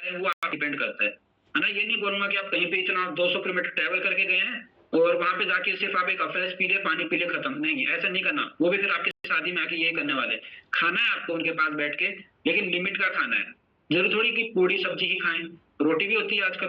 वो आप डिपेंड करता है ना? ये नहीं बोलूँगा कि आप कहीं पे इतना 200 किलोमीटर ट्रैवल करके गए हैं और वहाँ पे जाके सिर्फ आप एक अफ़्रेश पी लिए, पानी पी लिए, खत्म। नहीं, ऐसा नहीं करना। वो भी फिर आपकी शादी में आके यही करने वाले हैं। खाना है आपको उनके पास बैठ के, लेकिन लिमिट का खाना है। ज़रूरी थोड़ी कि पूड़ी सब्जी ही खाएँ, रोटी भी होती है आजकल,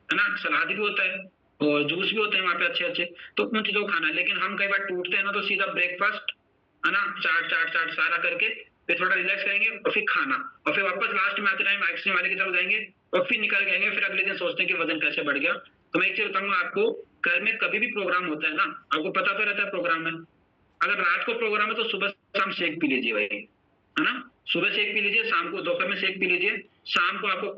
है ना? सलाद भी होता है और जूस भी होते हैं वहाँ पे अच्छे-अच्छे, तो उन चीज़ों को खाना है। लेकिन हम कई बार टूटते हैं ना, तो सीधा ब्रेकफ़ास्ट, है ना? चाट सारा करके फिर थोड़ा रिलैक्स करेंगे और फिर खाना, और फिर वापस लास्ट में आते टाइम आइसक्रीम वाले की तरफ जाएँगे और फिर निकल के आएँगे, फिर अगले दिन सोचते हैं कि वज़न कैसे बढ़ गया। तो मैं एक चीज़ बताऊँगा आपको, घर में कभी भी प्रोग्राम होता है ना, आपको पता तो रहता है प्रोग्राम में। अगर रात को प्रोग्राम है तो सुबह-शाम शेक पी लीजिए भाई, है ना? सुबह शेक पी लीजिए, शाम को दोपहर में शेक पी लीजिए, शाम को आपको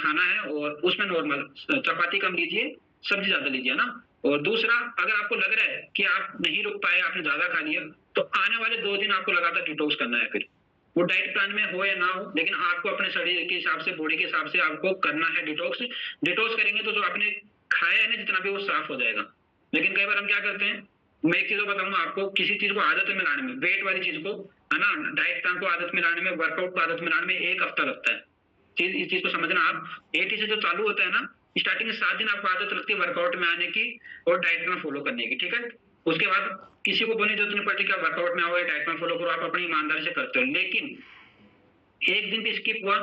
खाना है और उसमें नॉर्मल चपाती कम लीजिए, सब्ज़ी ज़्यादा लीजिए, है ना? और दूसरा, अगर आपको लग रहा है कि आप नहीं रुक पाए, आपने ज़्यादा खा लिया, तो आने वाले 2 दिन आपको लगातार डिटॉक्स करना है फिर। वो डाइट प्लान में हो या ना हो, लेकिन आपको अपने शरीर के हिसाब से, बॉडी के हिसाब से आपको करना है डिटॉक्स। डिटॉक्स करेंगे तो जो आपने खाया है ना जितना भी, वो साफ हो जाएगा। लेकिन कई बार हम क्या करते हैं, मैं एक चीज़ और बताऊँगा आपको, किसी चीज़ को आदत में लाने में, वेट वाली चीज़ को, है ना, डाइट प्लान को आदत में लाने में, वर्कआउट को आदत में लाने में 1 हफ्ता लगता है। इस चीज़ को समझना आप, 80 से जो चालू होता है ना, स्टार्टिंग में 7 दिन आपको आदत लगती है वर्कआउट में आने की और डाइट प्लान फॉलो करने की, ठीक है? उसके बाद किसी को बोलने की जरूरत नहीं पड़ती कि आप वर्कआउट में आओ या डाइट प्लान फॉलो करो, आप अपनी ईमानदारी से करते हो। लेकिन एक दिन भी स्किप हुआ,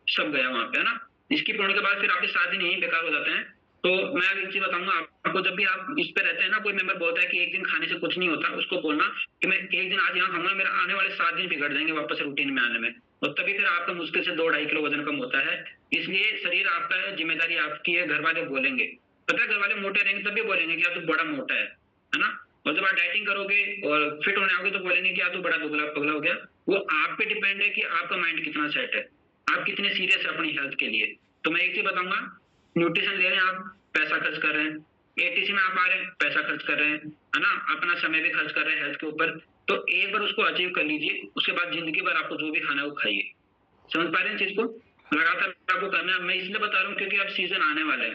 सब गया वहाँ पे, है ना? स्किप होने के बाद फिर आपके 7 दिन यहीं बेकार हो जाते हैं। तो मैं अब एक चीज़ बताऊँगा आपको, जब भी आप इस पे रहते हैं ना, कोई मेंबर बोलता है कि एक दिन खाने से कुछ नहीं होता, उसको बोलना कि मैं एक दिन आज यहाँ खाऊँगा, मेरा आने वाले 7 दिन बिगड़ जाएँगे वापस रूटीन में आने में। और तभी फिर आपका मुश्किल से 2 ढाई किलो वज़न कम होता है। इसलिए शरीर आपका है, ज़िम्मेदारी आपकी है, घरवाले बोलेंगे। पता है घरवाले मोटे रहेंगे तब भी बोलेंगे कि यार तू बड़ा मोटा है ना? और जब आप डाइटिंग करोगे और फिट होने आओगे तो बोलेंगे कि यार तू बड़ा दुबला-पतला हो गया। वो आप पे डिपेंड है कि आपका माइंड कितना सेट है। आप कितने सीरियस हैं अपनी हेल्थ के लिए। तो मैं एक चीज़ बताऊँगा, न्यूट्रिशन ले रहे हैं आप, पैसा खर्च कर रहे हैं। एटीसी में आप आ रहे हैं, पैसा खर्च कर रहे हैं, है ना? अपना समय भी खर्च कर रहे हैं हेल्थ के ऊपर। तो एक बार उसको अचीव कर लीजिए, उसके बाद ज़िंदगी भर आपको जो भी खाना है वो खाइए। समझ पा रहे हैं चीज़ को? लगातार आपको करना है। मैं इसलिए बता रहा हूँ क्योंकि अब सीज़न आने वाला है।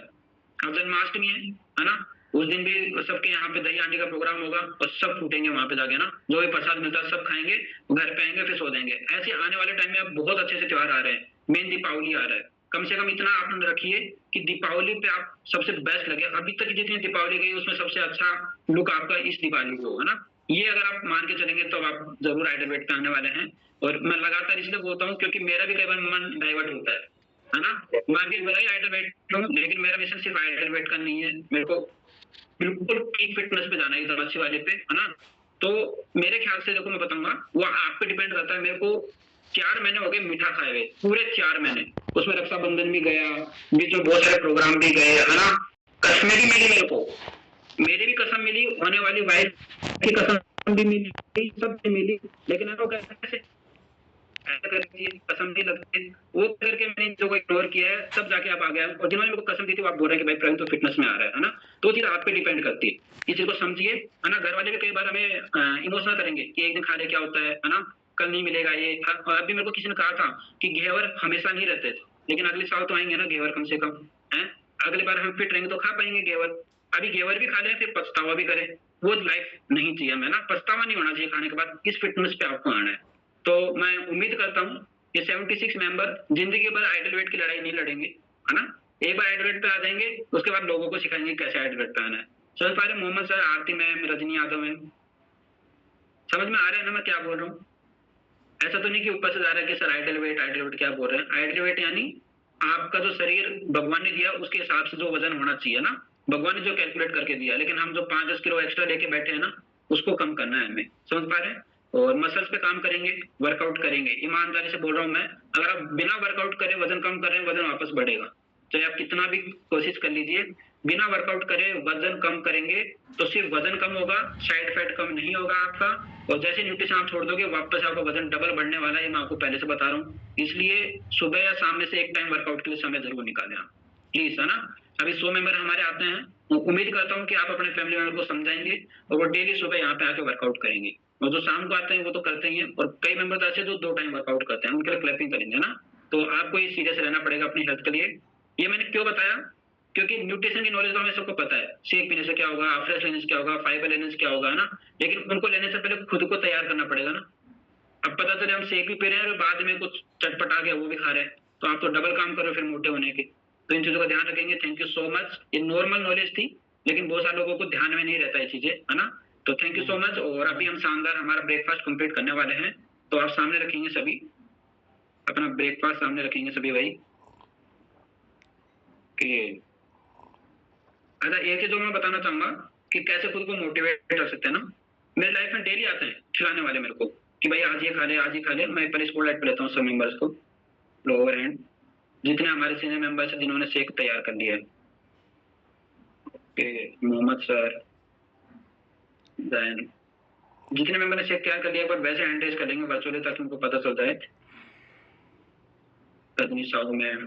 अब जन्माष्टमी है ना? उस दिन भी सबके यहाँ पे दही हांडी का प्रोग्राम होगा और सब फूटेंगे वहाँ पे जाके ना, जो भी प्रसाद मिलता है सब खाएँगे, घर पे आएँगे, फिर सो जाएँगे। ऐसे आने वाले टाइम में अब बहुत अच्छे से त्योहार आ रहे हैं। मेन दीपावली आ रहा है। कम से कम इतना आप रखिए कि दीपावली पे आप सबसे बेस्ट लगे। अभी तक जितनी दीपावली गई उसमें सबसे अच्छा लुक आपका इस दीपावली को, है ना? ये अगर आप मान के चलेंगे तो आप ज़रूर आइडल वेट पे आने वाले हैं। और मैं लगातार इसलिए बोलता हूँ क्योंकि मेरा भी कई बार मन डाइवर्ट होता है ना? मैं भी भले ही आइडल वेट हूँ, लेकिन मेरा मिशन सिर्फ आइडल वेट का नहीं है। मेरे को बिल्कुल पीक फिटनेस पे जाना है, एकदम अच्छी वाले पे, है ना? तो मेरे ख्याल से देखो मैं बताऊँगा, वो आप पे डिपेंड करता है। मेरे को 4 महीने हो गए मीठा खाए हुए, पूरे 4 महीने। उसमें रक्षाबंधन भी गया, बीच में बहुत सारे प्रोग्राम भी गए, है ना? कसमें भी मिली मेरे को, मेरी भी कसम मिली, होने वाली वाइफ की कसम भी मिली, सबसे मिली, लेकिन मेरे को कैसे ऐसा करके ये कसम नहीं लगती, वो करके मैंने इन चीज़ों को इग्नोर किया है, तब जाके आप आ गए। और जिन्होंने मेरे को कसम दी थी वो आप बोल रहे हैं कि भाई प्रवीण तो फिटनेस में आ रहा है ना? तो वो चीज़ आप पे डिपेंड करती है। इस चीज़ को समझिए, है ना? घरवाले भी कई बार हमें इमोशनल करेंगे कि एक दिन खा ले क्या होता है ना? कल नहीं मिलेगा ये। अभी मेरे को किसी ने कहा था कि घेवर हमेशा नहीं रहते थे, लेकिन अगले साल तो आएँगे ना घेवर कम से कम, हैं? अगली बार हम फिट रहेंगे तो खा पाएँगे घेवर। अभी घेवर भी खा लें फिर पछतावा भी करें, वो लाइफ नहीं चाहिए हमें ना, पछतावा नहीं होना चाहिए खाने के बाद। इस फिटनेस पे आपको आना है। तो मैं उम्मीद करता हूँ ये 76 मेंबर जिंदगी भर आइडल वेट की लड़ाई नहीं लड़ेंगे, है ना? एक बार आइडल वेट पे आ जाएंगे, उसके बाद लोगों को सिखाएंगे कैसे आइडल वेट पे आना है। समझ पा रहे हैं? मोहम्मद सर, आरती मैम, रजनी यादव मैम, समझ में आ रहा है ना मैं क्या बोल रहा हूँ? ऐसा तो नहीं कि ऊपर से जा रहा है कि सर आइडल वेट क्या बोल रहे हैं? आइडल वेट यानी आपका जो शरीर भगवान ने दिया उसके हिसाब से जो वजन होना चाहिए ना, भगवान ने जो कैलकुलेट करके दिया, लेकिन हम जो 5-10 किलो एक्स्ट्रा लेके बैठे हैं ना, उसको कम करना है हमें। समझ पा रहे हैं? और मसल्स पे काम करेंगे, वर्कआउट करेंगे। ईमानदारी से बोल रहा हूँ मैं, अगर आप बिना वर्कआउट करे वजन कम कर रहे हैं, वजन वापस बढ़ेगा। चाहे आप कितना भी कोशिश कर लीजिए, बिना वर्कआउट करे वजन कम करेंगे तो सिर्फ वजन कम होगा, साइड फैट कम नहीं होगा आपका। और जैसे न्यूट्रिशन आप छोड़ दोगे, वापस आपका वजन डबल बढ़ने वाला है, मैं आपको पहले से बता रहा हूँ। इसलिए सुबह या शाम में से एक टाइम वर्कआउट के लिए समय जरूर निकालें आप, प्लीज, है ना? अभी 100 मेंबर हमारे आते हैं, उम्मीद करता हूँ कि आप अपने फैमिली मेंबर को समझाएंगे और वो डेली सुबह यहाँ पे आके वर्कआउट करेंगे। और जो शाम को आते हैं वो तो करते ही हैं, और कई मेंबर ऐसे जो 2 टाइम वर्कआउट करते हैं, उनके लिए क्लैपिंग करेंगे ना। तो आपको ये सीरियस रहना पड़ेगा अपनी हेल्थ के लिए। ये मैंने क्यों बताया? क्योंकि न्यूट्रिशन की नॉलेज तो हमें सबको पता है, शेक पीने से क्या होगा, फ्रेश लेने से क्या होगा, फाइबर लेने से क्या होगा, है ना? लेकिन उनको लेने से पहले खुद को तैयार करना पड़ेगा ना। अब पता चले हम शेक भी पी रहे हैं और बाद में कुछ चटपटा गया वो भी खा रहे हैं, तो आप तो डबल काम कर रहे हो फिर मोटे होने के। तो इन चीजों का ध्यान रखेंगे। Thank you so much. ये नॉर्मल नॉलेज थी, लेकिन बहुत सारे लोगों को ध्यान में नहीं रहता है चीजें, है ना। तो थैंक यू सो मच। और अभी हम शानदार हमारा ब्रेकफास्ट कंप्लीट करने वाले हैं। तो आप सामने रखेंगे सभी, अपना ब्रेकफास्ट सामने रखेंगे सभी भाई कि अच्छा, एक चीज जो मैं बताना चाहूंगा कि कैसे खुद को मोटिवेट कर सकते हैं ना। मेरे लाइफ में डेली आते हैं खिलाने वाले मेरे को कि भाई आज ये खा ले, आज ये खा ले। मैं पहले स्कूल लाइट पे लेता हूँ सब मेंबर्स को, लोअर एंड जितने हमारे सीनियर मेंबर्स हैं जिन्होंने शेक तैयार कर लिया है। ओके, मोहम्मद सर, देन जितने मेंबर ने शेक तैयार कर लिया एक बार वैसे हैंड रेज कर लेंगे वर्चुअली ताकि उनको पता चल जाए। Rajni Sahu ma'am,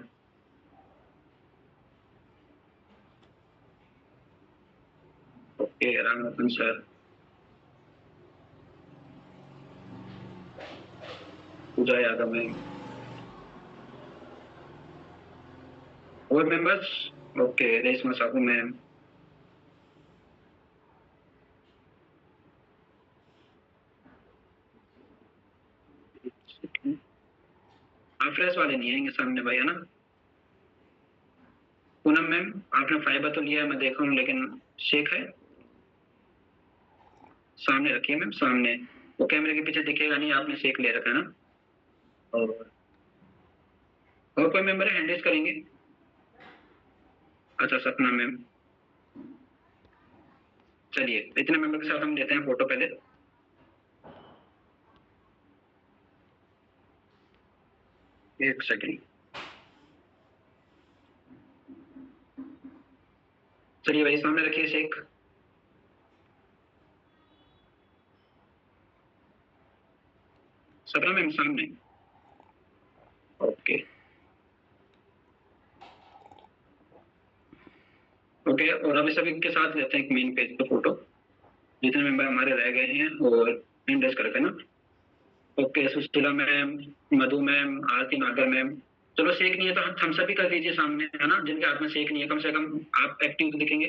okay, Ramratan sir, Pooja Yadav ma'am और members. Okay, Reshma Sahu ma'am, आप फ्रेश वाले नहीं आएंगे सामने भाई, है ना। पूनम मैम, आपने फाइबर तो लिया है मैं देखा हूँ, लेकिन शेक है सामने रखिए मैम, सामने। वो कैमरे के पीछे दिखेगा नहीं, आपने शेक ले रखा है ना। और कोई मेंबर है हैंड रेज करेंगे। अच्छा, सपना मैम, चलिए इतने मेंबर के साथ हम लेते हैं फोटो पहले। एक सेकंड, चलिए भाई सामने रखिए शेक। सपना मैम सामने, ओके ओके। और अभी सभी के साथ लेते हैं एक मेन पेज पे फोटो, जितने मेंबर हमारे रह गए हैं, और इंडेक्स करके ना। ओके, सुशीला मैम, मधु मैम, आरती नागर मैम। चलो शेक नहीं है तो हम सभी कर दीजिए सामने, है ना। जिनके हाथ में शेक नहीं है कम से कम आप एक्टिव दिखेंगे।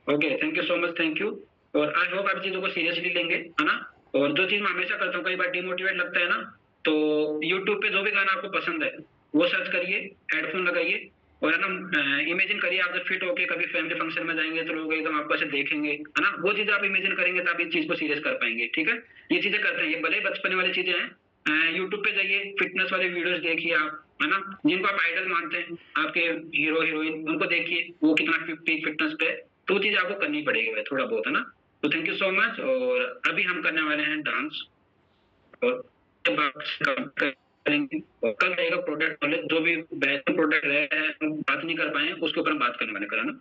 Okay, thank you so much, thank you. और आई होप आप चीजों को सीरियसली लेंगे, है ना। और जो चीज मैं हमेशा करता हूँ, कई बार डिमोटिवेट लगता है ना, तो यूट्यूब पे जो भी गाना आपको पसंद है वो सर्च करिए, हेडफोन लगाइए, और है ना इमेजिन करिए आप जब फिट होके कभी फैमिली फंक्शन में जाएंगे तो लोग एकदम आपको ऐसे देखेंगे, है ना। वो चीज आप इमेजिन करेंगे तो आप इस चीज को सीरियस कर पाएंगे, ठीक है। ये चीजें करते हैं, ये भले ही बचपन वाली चीजें हैं। यूट्यूब पे जाइए, फिटनेस वाले वीडियोस देखिए आप, है ना। जिनको आप आइडल मानते हैं, आपके हीरो हीरोइन, उनको देखिए वो कितना पीक फिटनेस पे है। तो चीज आपको करनी पड़ेगी भाई, थोड़ा बहुत, है ना। तो थैंक यू सो मच। और अभी हम करने वाले हैं डांस, और करेंगे। और कल रहेगा प्रोडक्ट नॉलेज, जो भी बेहतर प्रोडक्ट रहे हम बात नहीं कर पाए उसके ऊपर हम बात करने वाले, करा ना।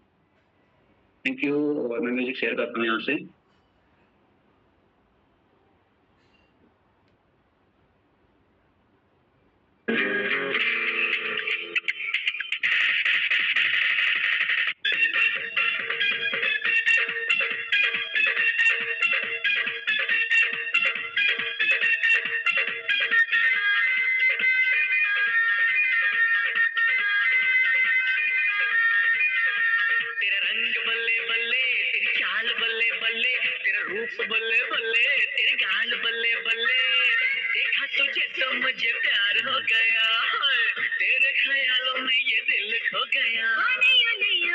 Thank you. और मैं म्यूजिक शेयर करता हूँ यहाँ से। तेरा रंग बल्ले बल्ले, तेरी चाल बल्ले बल्ले, तेरा रूप बल्ले बल्ले, तेरे गाल बल्ले बल्ले। देखा तुझे तो मुझे प्यार हो गया, तेरे ख्यालों में ये दिल खो गया। ओ नहीं, ओ नहीं, ओ।